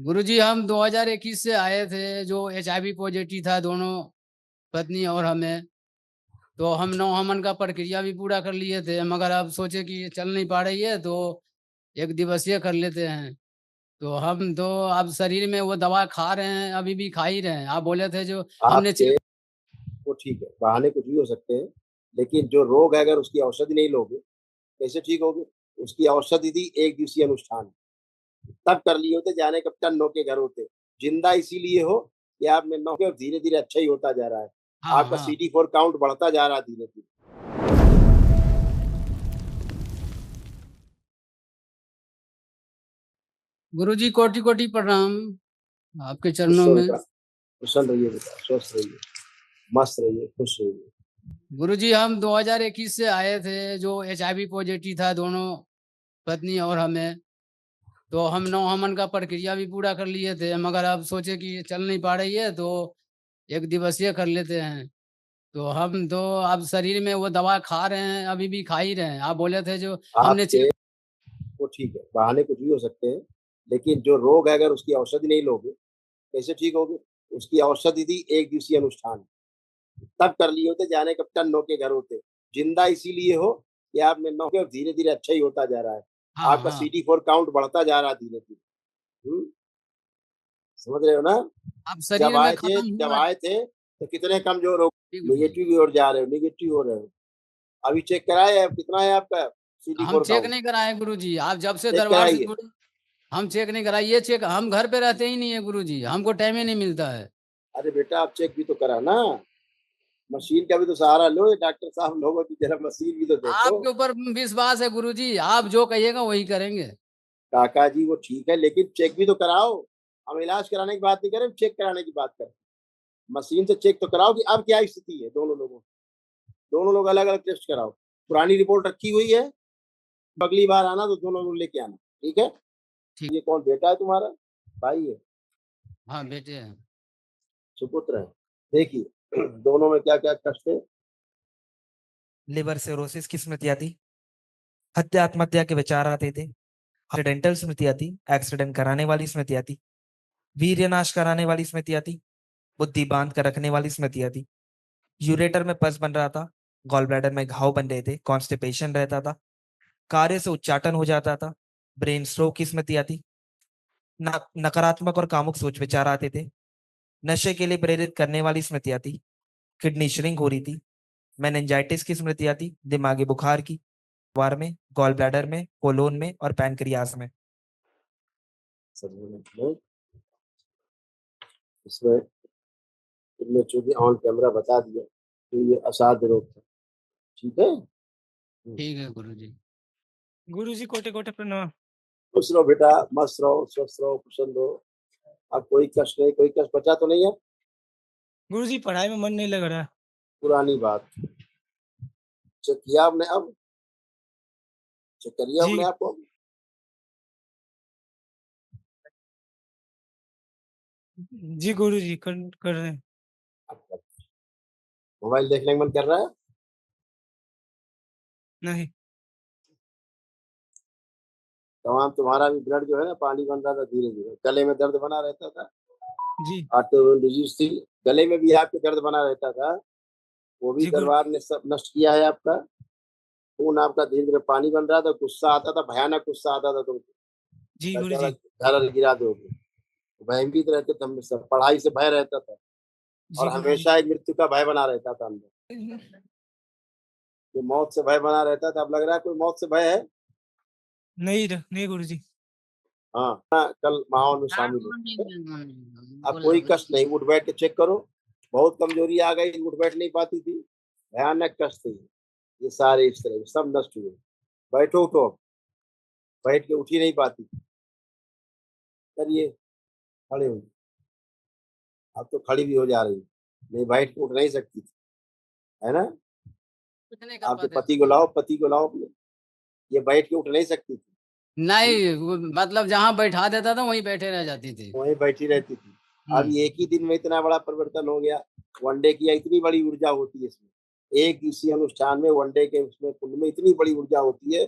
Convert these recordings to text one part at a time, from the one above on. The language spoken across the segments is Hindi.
गुरुजी हम 2021 से आए थे, जो HIV पॉजिटिव था दोनों पत्नी और हमें। तो हम नौहमन का प्रक्रिया भी पूरा कर लिए थे, मगर अब सोचे कि ये चल नहीं पा रही है तो एक दिवसीय कर लेते हैं। तो हम तो अब शरीर में वो दवा खा रहे हैं, अभी भी खा ही रहे हैं। आप बोले थे जो हमने आपके वो ठीक है, बहाने कुछ भी हो सकते हैं, लेकिन जो रोग है अगर उसकी औषधि नहीं लोगे कैसे ठीक होगे। उसकी औषधि थी एक दिवसीय अनुष्ठान, तब कर लिए होते जाने कब टन के घर होते। जिंदा इसीलिए हो कि आप में नौ के और धीरे धीरे अच्छा ही होता जा रहा है। हाँ आपका हाँ CD4 काउंट बढ़ता जा रहा है धीरे धीरे। गुरुजी कोटि कोटि प्रणाम आपके खुश चरणों रहो में। बेटा, प्रसन्न रहिए बेटा, स्वस्थ रहिए, मस्त रहिए, खुश रहिए। गुरुजी हम 2021 से आए थे, जो HIV पॉजिटिव था दोनों पत्नी और हमें। तो हम नौहमन का प्रक्रिया भी पूरा कर लिए थे, मगर अब सोचे कि ये चल नहीं पा रही है तो एक दिवसीय कर लेते हैं। तो हम तो अब शरीर में वो दवा खा रहे हैं, अभी भी खा ही रहे हैं। आप बोले थे जो हमने आपके वो ठीक है, बहाने कुछ भी हो सकते हैं, लेकिन जो रोग है अगर उसकी औषधि नहीं लोगे कैसे ठीक होगे। उसकी औषधि थी एक दिवसीय अनुष्ठान, तब कर लिए होते जाने कब टन के घर होते। जिंदा इसीलिए हो कि आप में नौ के और धीरे धीरे अच्छा ही होता जा रहा है। हाँ आपका हाँ CD4 काउंट बढ़ता जा रहा है धीरे धीरे। समझ रहे हो ना। अब जब शरीर में आए थे खत्म जब हुआ आए थे तो कितने कमजोर हो, जी गुरुजी। निगेटिव की ओर जा रहे हो, निगेटिव हो रहे हो। अभी चेक कराए अब कितना है आपका हम CD4 चेक काउंट। नहीं कराए गुरुजी, आप जब से चेक दरबार से कराइए। जुड़े हम चेक नहीं कराए। ये चेक हम घर पे रहते ही नहीं है गुरुजी, हमको टाइम ही नहीं मिलता है। अरे बेटा आप चेक भी तो करा ना, मशीन का भी तो सहारा लो। ये डॉक्टर साहब लोगों की जरा मशीन भी तो देखो। आपके ऊपर विश्वास है गुरुजी, आप जो कहिएगा वही करेंगे। काका जी वो ठीक है, लेकिन चेक भी तो कराओ। हम इलाज कराने की बात नहीं करें, चेक कराने की बात करें। मशीन से चेक तो कराओ कि अब क्या स्थिति है दोनों लोगों। दोनों लोग अलग अलग टेस्ट कराओ। पुरानी रिपोर्ट रखी हुई है, अगली बार आना तो दोनों लोग लेके आना, ठीक है। ठीक। ये कौन बेटा है तुम्हारा, भाई है, हाँ बेटे हैं। सुपुत्र है। देखिए दोनों में क्या क्या कष्ट है। लिवर सिरोसिस की स्मृतियां थी, हत्या आत्महत्या के विचार आते थे, एक्सीडेंटल स्मृतियां थी, एक्सीडेंट कराने वाली स्मृतियां थी, वीर्य नाश कराने वाली स्मृतियां थी, बुद्धि बांध कर रखने वाली स्मृतियां थी, यूरेटर में पस बन रहा था, गॉल ब्लैडर में घाव बन रहे थे, कॉन्स्टिपेशन रहता था, कार्य से उच्चाटन हो जाता था, ब्रेन स्ट्रोक की स्मृतियां थी, नकारात्मक और कामुक सोच विचार आते थे, नशे के लिए प्रेरित करने वाली स्मृतियां थी, किडनी श्रिंक हो रही थी, मेनिंजाइटिस की स्मृतियां थी, दिमागी बुखार की, वार में, गॉल ब्लैडर में, कोलोन में और पैनक्रियास में। समझ इसमें तुमने चूंकि ऑन कैमरा बता दिया तो ये असाध्य रोग था, ठीक है। ठीक है गुरुजी। गुरुजी कोटि कोटि प्रणाम। खुश रहो बेटा, मस्त रहो, स्वस्थ रहो, प्रसन्न रहो। अब कोई कष्ट नहीं, कोई कष्ट बचा तो नहीं है। गुरुजी पढ़ाई में मन नहीं लग रहा। पुरानी बात। चेक किया आपने, अब चेक करिए जी अपने आप को। जी गुरुजी कर रहे हैं। मोबाइल देखने का मन कर रहा है। नहीं। तमाम तुम्हारा भी ब्लड जो है ना पानी बन रहा था धीरे धीरे, गले में दर्द बना रहता था, जी ऑटोइम्यून डिजीज थी। गले में भी आपके दर्द बना रहता था, वो भी जी गुरु दरबार ने सब नष्ट किया है आपका। खून आपका धीरे धीरे पानी बन रहा था, गुस्सा आता था, भयानक गुस्सा आता था तुमको, जी ऐसा गुरुजी। घर गिरा दोगे। भयभीत रहते थे हम सब, पढ़ाई से भय रहता था, जी और गुरुजी। हमेशा एक मृत्यु का भय बना रहता था अंदर। जो मौत से भय बना रहता था, अब लग रहा है कोई मौत से भय है। नहीं गुरुजी। हाँ कल माहौल में हाँ, शामिल हो। अब बोला कोई कष्ट नहीं, उठ बैठ के चेक करो। बहुत कमजोरी आ गई, उठ बैठ नहीं पाती थी, भयानक कष्ट थे ये सारे, इस तरह के सब नष्ट हुए। बैठो उठो, बैठ के उठ ही नहीं पाती, करिए, खड़े हो। अब तो खड़ी भी हो जा रही, नहीं बैठ के उठ नहीं सकती थी, है ना। कुछ नहीं कर आपके पाते पति थे। को लाओ, पति को लाओ अपने। ये बैठ के उठ नहीं सकती थी। नहीं मतलब जहाँ बैठा देता था वहीं बैठे रह जाती थी। वहीं बैठी रहती थी। अब हम्म। एक ही दिन में इतना बड़ा परिवर्तन हो गया। वनडे की इतनी बड़ी ऊर्जा होती है इसमें, एक दिवसीय अनुष्ठान में वनडे के उसमें कुंड में इतनी बड़ी ऊर्जा होती है।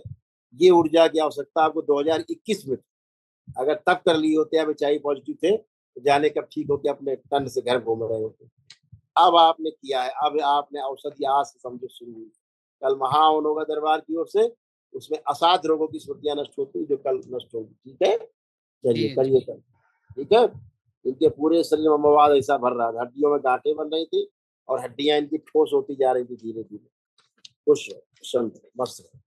ये ऊर्जा की आवश्यकता आपको 2021 में थी। अगर तब कर लिए होते, अब HIV पॉजिटिव थे तो जाने कब ठीक होके अपने टन से घर घूम रहे होते। अब आपने किया है, अब आपने औषधि आज से समझो शुरू हुई। कल महाहवन होगा दरबार की ओर से, उसमें असाध्य रोगों की स्मृतियां नष्ट होती जो कल नष्ट होगी। ठीक है, चलिए जी, करिए कल। ठीक है, इनके पूरे शरीर में मवाद ऐसा भर रहा था, हड्डियों में गांठें बन रही थी और हड्डियां इनकी ठोस होती जा रही थी धीरे धीरे। खुश रहो, शांत रहो, मस्त रहो।